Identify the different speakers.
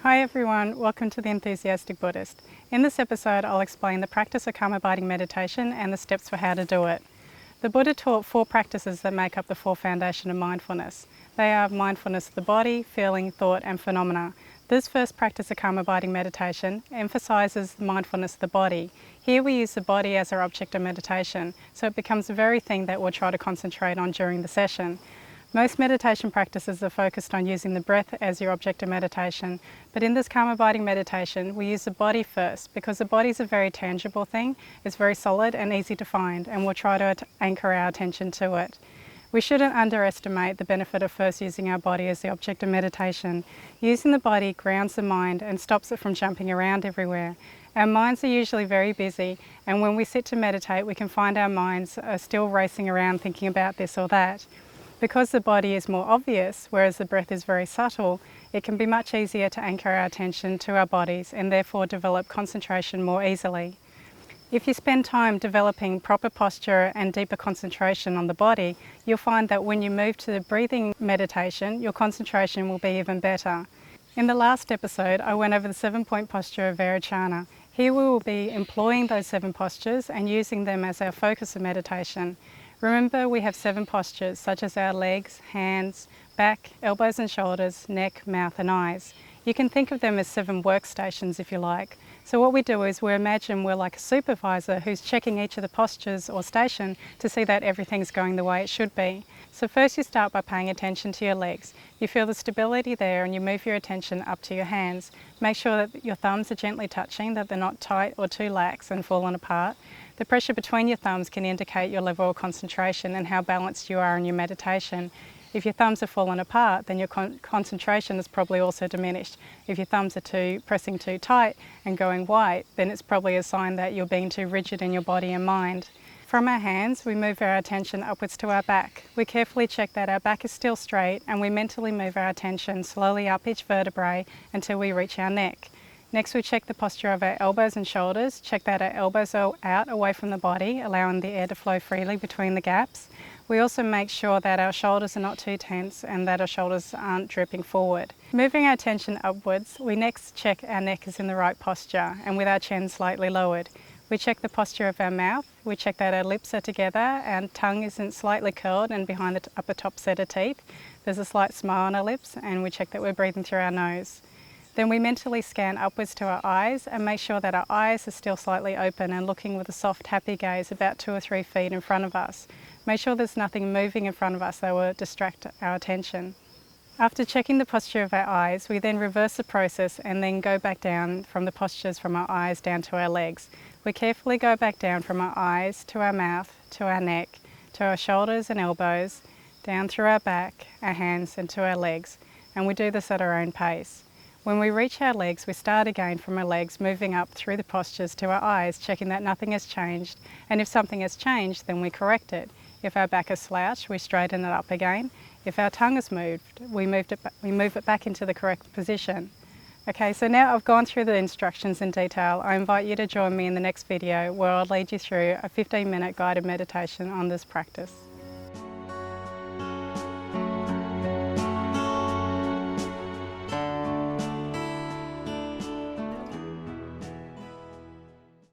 Speaker 1: Hi everyone, welcome to the Enthusiastic Buddhist. In this episode I'll explain the practice of calm abiding meditation and the steps for how to do it. The Buddha taught 4 practices that make up the 4 foundations of mindfulness. They are mindfulness of the body, feeling, thought and phenomena. This first practice of calm abiding meditation emphasises mindfulness of the body. Here we use the body as our object of meditation, so it becomes the very thing that we'll try to concentrate on during the session. Most meditation practices are focused on using the breath as your object of meditation, but in this calm abiding meditation we use the body first because the body is a very tangible thing, it's very solid and easy to find, and we'll try to anchor our attention to it. We shouldn't underestimate the benefit of first using our body as the object of meditation. Using the body grounds the mind and stops it from jumping around everywhere. Our minds are usually very busy, and when we sit to meditate we can find our minds are still racing around thinking about this or that. Because the body is more obvious, whereas the breath is very subtle, it can be much easier to anchor our attention to our bodies and therefore develop concentration more easily. If you spend time developing proper posture and deeper concentration on the body, you'll find that when you move to the breathing meditation, your concentration will be even better. In the last episode, I went over the 7-point posture of Vairocana. Here we will be employing those 7 postures and using them as our focus of meditation. Remember, we have 7 postures such as our legs, hands, back, elbows and shoulders, neck, mouth and eyes. You can think of them as 7 workstations if you like. So what we do is we imagine we're like a supervisor who's checking each of the postures or station to see that everything's going the way it should be. So first you start by paying attention to your legs. You feel the stability there and you move your attention up to your hands. Make sure that your thumbs are gently touching, that they're not tight or too lax and fallen apart. The pressure between your thumbs can indicate your level of concentration and how balanced you are in your meditation. If your thumbs are fallen apart, then your concentration is probably also diminished. If your thumbs are pressing too tight and going white, then it's probably a sign that you're being too rigid in your body and mind. From our hands, we move our attention upwards to our back. We carefully check that our back is still straight, and we mentally move our attention slowly up each vertebrae until we reach our neck. Next we check the posture of our elbows and shoulders. Check that our elbows are out away from the body, allowing the air to flow freely between the gaps. We also make sure that our shoulders are not too tense and that our shoulders aren't drooping forward. Moving our attention upwards, we next check our neck is in the right posture and with our chin slightly lowered. We check the posture of our mouth. We check that our lips are together and tongue isn't slightly curled and behind the upper top set of teeth. There's a slight smile on our lips, and we check that we're breathing through our nose. Then we mentally scan upwards to our eyes and make sure that our eyes are still slightly open and looking with a soft, happy gaze about 2 or 3 feet in front of us. Make sure there's nothing moving in front of us that will distract our attention. After checking the posture of our eyes, we then reverse the process and then go back down from the postures from our eyes down to our legs. We carefully go back down from our eyes to our mouth, to our neck, to our shoulders and elbows, down through our back, our hands and to our legs, and we do this at our own pace. When we reach our legs, we start again from our legs, moving up through the postures to our eyes, checking that nothing has changed, and if something has changed, then we correct it. If our back is slouched, we straighten it up again. If our tongue is moved, we move it back into the correct position. Okay, so now I've gone through the instructions in detail. I invite you to join me in the next video where I'll lead you through a 15-minute guided meditation on this practice.